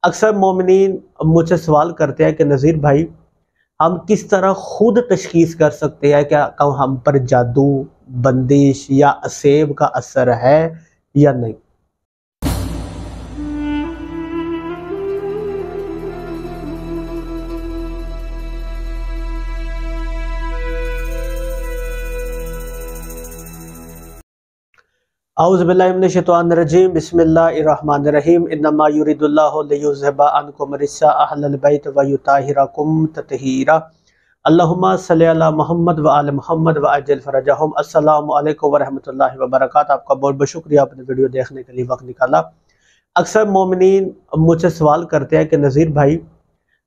اکثر مومنین مجھ سے سوال کرتے ہیں کہ نذیر بھائی ہم کس طرح خود تشخیص کر سکتے ہیں کہ ہم پر جادو، بندش یا اسیب کا اثر ہے یا نہیں۔ اعوذ باللہ من الشیطان الرجیم، بسم اللہ الرحمن الرحیم، انما یرید اللہ لیذھب عنکم الرجس اہل البیت ویطہرکم تطہیرا، اللہم صلی علی محمد وآل محمد وعجل فرجہم۔ السلام علیکم ورحمۃ اللہ وبرکاتہ۔ آپ کا بہت بہت شکریہ اپنے ویڈیو دیکھنے کے لیے وقت نکالا۔ اکثر مومنین مجھ سے سوال کرتے ہیں کہ نذیر بھائی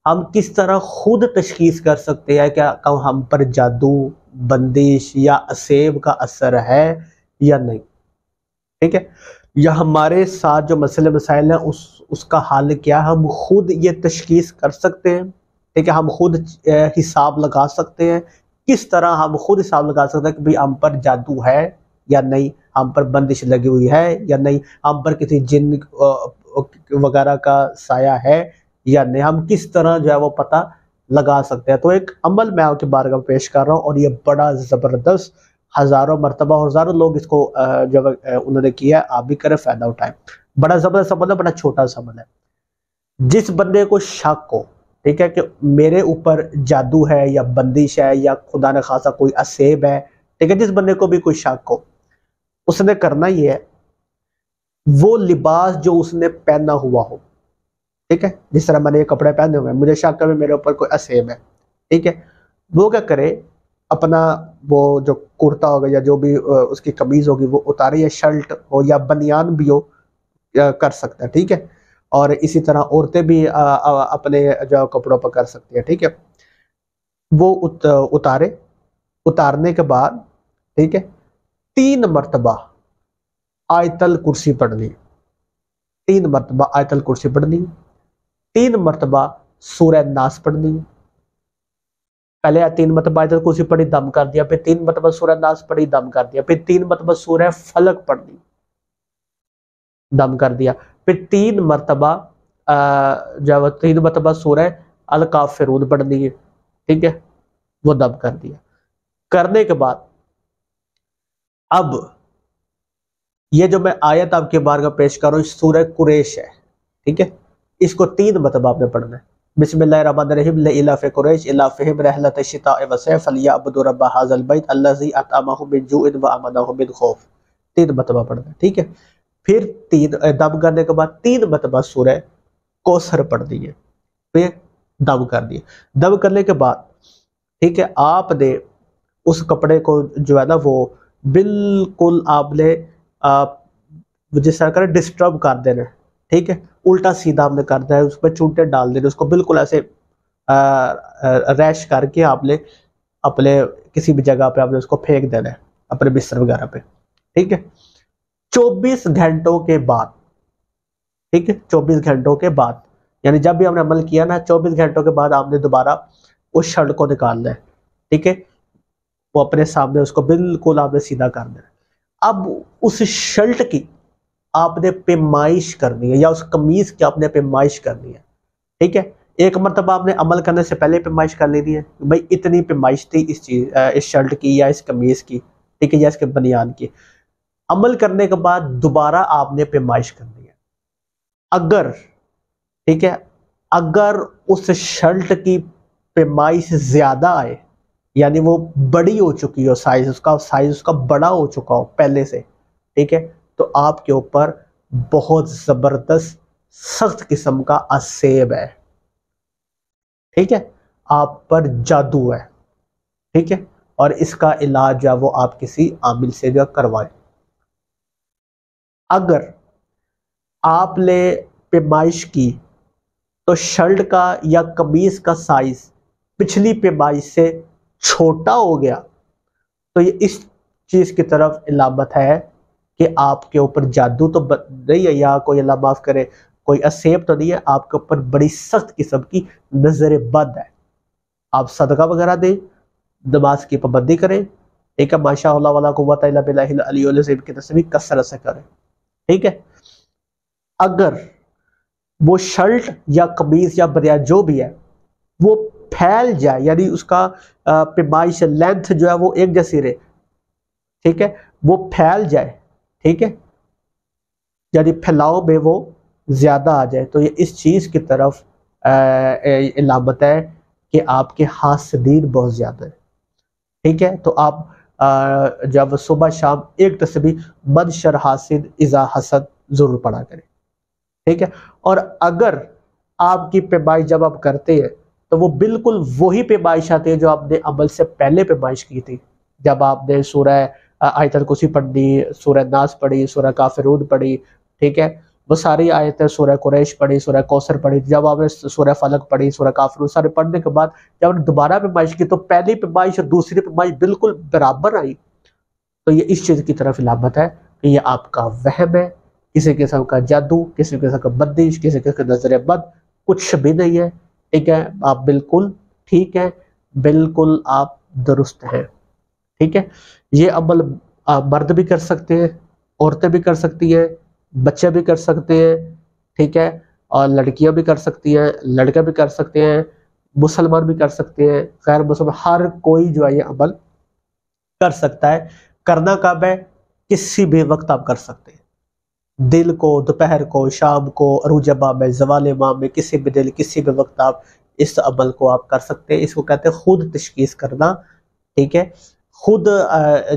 ہم کس طرح خود تشخیص کر سکتے ہیں کہ ہم پر جادو، بندش یا اسیب کا اثر ہے یا نہیں، ٹھیک ہے، یا ہمارے ساتھ جو مسئلے مسائل ہیں اس کا حل کیا، ہم خود یہ تشخیص کر سکتے ہیں، ٹھیک ہے، ہم خود حساب لگا سکتے ہیں۔ کس طرح ہم خود حساب لگا سکتے ہیں کہ بھئی ہم پر جادو ہے یا نہیں، ہم پر بندش لگی ہوئی ہے یا نہیں، ہم پر کسی جن وغیرہ کا سایہ ہے یا نہیں، ہم کس طرح جو ہے وہ پتہ لگا سکتے ہیں۔ تو ایک عمل میں آپ کے بارگاہ میں پیش کر رہا ہوں، اور یہ بڑا زبردست، ہزاروں مرتبہ اور ہزاروں لوگ اس کو جب انہوں نے کیا ہے، آپ بھی کریں، فائدہ اٹھائیں۔ بڑا زبردست عمل ہے، بڑا چھوٹا سا عمل ہے۔ جس بندے کو شک ہو، ٹھیک ہے، کہ میرے اوپر جادو ہے یا بندش ہے یا خدا نہ خاصہ کوئی اسیب ہے، ٹھیک ہے، جس بندے کو بھی کوئی شک ہو، اس نے کرنا یہ ہے، وہ لباس جو اس نے پہنا ہوا ہو، ٹھیک ہے، جس طرح میں نے یہ کپڑے پہنے ہوئے ہیں، مجھے شک ہے میرے اوپر کوئی اسیب ہے، ٹھیک ہے، وہ کیا کرے، اپنا وہ جو کرتا ہوگا یا جو بھی اس کی قمیض ہوگی وہ اتارے، یا شرٹ ہو یا بنیان بھی ہو، کر سکتا ہے، ٹھیک ہے، اور اسی طرح عورتیں بھی اپنے جو کپڑوں پر کر سکتی ہیں، ٹھیک ہے، وہ اتارے، اتارنے کے بعد، ٹھیک ہے، 3 مرتبہ آیت الکرسی پڑھنی، 3 مرتبہ آیت الکرسی پڑھنی، 3 مرتبہ سورہ ناس پڑھنی۔ پہلے 3 مرتبہ آیت الکرسی پڑھی، دم کر دیا، پھر 3 مرتبہ سورہ ناس پڑھی، دم کر دیا، پھر 3 مرتبہ سورہ فلق پڑھی، دم کر دیا، پھر 3 مرتبہ جو 3 مرتبہ سورہ الکافرون پڑھنی ہے، ٹھیک ہے، وہ دم کر دیا۔ کرنے کے بعد اب یہ جو میں آیت آپ کے بارگاہ پیش کر رہا ہوں، سورہ قریش ہے، ٹھیک ہے، اس کو 3 مرتبہ آپ نے پڑھنا ہے۔ بسم اللہ الرحمن الرحیم، لإلاف قریش إلافهم رحلة الشتاء والصيف فليعبدوا رب هذا البيت الذي أطعمهم من جوع وآمنهم من خوف، 3 مرتبہ پڑھنا ہے، ٹھیک ہے۔ پھر 3 دم کرنے کے بعد 3 مرتبہ سورہ کوثر پڑھ دیے، پھر دم کر دیے۔ دم کرنے کے بعد، ٹھیک ہے، آپ نے اس کپڑے کو جو ہے نا وہ بالکل آپ نے جس طرح کرے ڈسٹرب کر دینا، ٹھیک ہے، الٹا سیدھا آپ نے کرنا ہے، اس پہ چونٹے ڈال دینے، اس کو بالکل ایسے ریش کر کے آپ نے اپنے کسی بھی جگہ پہ آپ نے اس کو پھینک دینا ہے، اپنے بستر وغیرہ پہ، ٹھیک ہے۔ 24 گھنٹوں کے بعد، ٹھیک ہے، 24 گھنٹوں کے بعد، یعنی جب بھی ہم نے عمل کیا نا، 24 گھنٹوں کے بعد آپ نے دوبارہ اس شرٹ کو نکالنا ہے، ٹھیک ہے، وہ اپنے سامنے اس کو بالکل آپ نے سیدھا کر دینا ہے۔ اب اس شرٹ کی آپ نے پیمائش کرنی ہے، یا اس قمیض کی آپ نے پیمائش کرنی ہے، ٹھیک ہے۔ ایک مرتبہ آپ نے عمل کرنے سے پہلے پیمائش کر لینی ہے، بھائی اتنی پیمائش تھی اس شرٹ کی یا اس قمیض کی، ٹھیک ہے، یا اس کے بنیان کی۔ عمل کرنے کے بعد دوبارہ آپ نے پیمائش کرنی ہے۔ اگر، ٹھیک ہے، اگر اس شرٹ کی پیمائش زیادہ آئے، یعنی وہ بڑی ہو چکی ہو، سائز اس کا بڑا ہو چکا ہو پہلے سے، ٹھیک ہے، تو آپ کے اوپر بہت زبردست سخت قسم کا اسیب ہے، ٹھیک ہے، آپ پر جادو ہے، ٹھیک ہے، اور اس کا علاج جو ہے وہ آپ کسی عامل سے جو کروائیں۔ اگر آپ نے پیمائش کی تو شرٹ کا یا قمیض کا سائز پچھلی پیمائش سے چھوٹا ہو گیا، تو یہ اس چیز کی طرف علامت ہے کہ آپ کے اوپر جادو تو نہیں ہے، یا کوئی اللہ معاف کرے کوئی اسیب تو نہیں ہے، آپ کے اوپر بڑی سخت قسم کی نظر بد ہے۔ آپ صدقہ وغیرہ دیں، نماز کی پابندی کریں، ٹھیک ہے، ماشاء اللہ ولا قوت الا باللہ العلی العظیم کی تصویر کثرت سے کریں، ٹھیک ہے۔ اگر وہ شرٹ یا قمیض یا بنیان جو بھی ہے وہ پھیل جائے، یعنی اس کا پیمائش لینتھ جو ہے وہ ایک جیسی رہے، ٹھیک ہے، وہ پھیل جائے، ٹھیک ہے، یعنی پھیلاؤ میں وہ زیادہ آ جائے، تو یہ اس چیز کی طرف علامت ہے کہ آپ کے حاسدین بہت زیادہ ہیں، ٹھیک ہے۔ تو آپ جب صبح شام ایک تسبیح من شر حاسد اذا حسد ضرور پڑھا کریں، ٹھیک ہے۔ اور اگر آپ کی پیمائش جب آپ کرتے ہیں تو وہ بالکل وہی پیمائش آتی ہے جو آپ نے عمل سے پہلے پیمائش کی تھی، جب آپ نے سورہ آیت الکرسی پڑھی، سورہ ناس پڑھی، سورہ کافرون پڑھی، ٹھیک ہے، وہ ساری آیتیں، سورہ قریش پڑھی، سورہ کوثر پڑھی، جب آپ نے سورہ فلق پڑھی، سورہ کافرون، سارے پڑھنے کے بعد جب آپ نے دوبارہ پیمائش کی تو پہلی پیمائش اور دوسری پیمائش بالکل برابر آئی، تو یہ اس چیز کی طرف علامت ہے کہ یہ آپ کا وہم ہے، کسی قسم کا جادو، کسی قسم کا بندش، کسی قسم کا نظر بد کچھ بھی نہیں ہے، ٹھیک ہے، آپ بالکل ٹھیک ہے، بالکل آپ درست ہیں، ٹھیک ہے۔ یہ عمل مرد بھی کر سکتے ہیں، عورتیں بھی کر سکتی ہیں، بچے بھی کر سکتے ہیں، ٹھیک ہے، اور لڑکیاں بھی کر سکتی ہیں، لڑکے بھی کر سکتے ہیں، مسلمان بھی کر سکتے ہیں، غیر مسلمان، ہر کوئی جو ہے یہ عمل کر سکتا ہے۔ کرنا کب ہے؟ کسی بھی وقت آپ کر سکتے ہیں، دل کو، دوپہر کو، شام کو، عروج ماہ میں، زوال ماہ میں، کسی بھی دل، کسی بھی وقت آپ اس عمل کو آپ کر سکتے ہیں۔ اس کو کہتے ہیں خود تشخیص کرنا، ٹھیک ہے، خود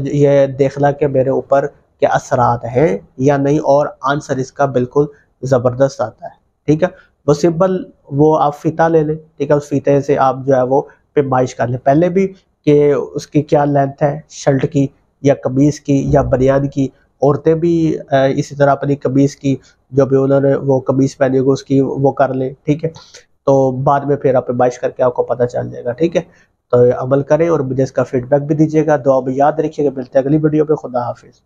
یہ دیکھنا کہ میرے اوپر کیا اثرات ہیں یا نہیں، اور آنسر اس کا بالکل زبردست آتا ہے، ٹھیک ہے۔ وہ سمپل، وہ آپ فیتہ لے لیں، ٹھیک ہے، اس فیتے سے آپ جو ہے وہ پیمائش کر لیں پہلے بھی کہ اس کی کیا لینتھ ہے، شرٹ کی یا قمیض کی یا بنیان کی۔ عورتیں بھی اسی طرح اپنی قمیض کی، جو بھی انہوں نے وہ قمیض پہنی ہوگی اس کی وہ کر لیں، ٹھیک ہے، تو بعد میں پھر آپ پیمائش کر کے آپ کو پتہ چل جائے گا، ٹھیک ہے۔ تو عمل کریں اور مجھے اس کا فیڈ بیک بھی دیجیے گا، دعا میں یاد رکھیے گا۔ ملتے ہیں اگلی ویڈیو پہ، خدا حافظ۔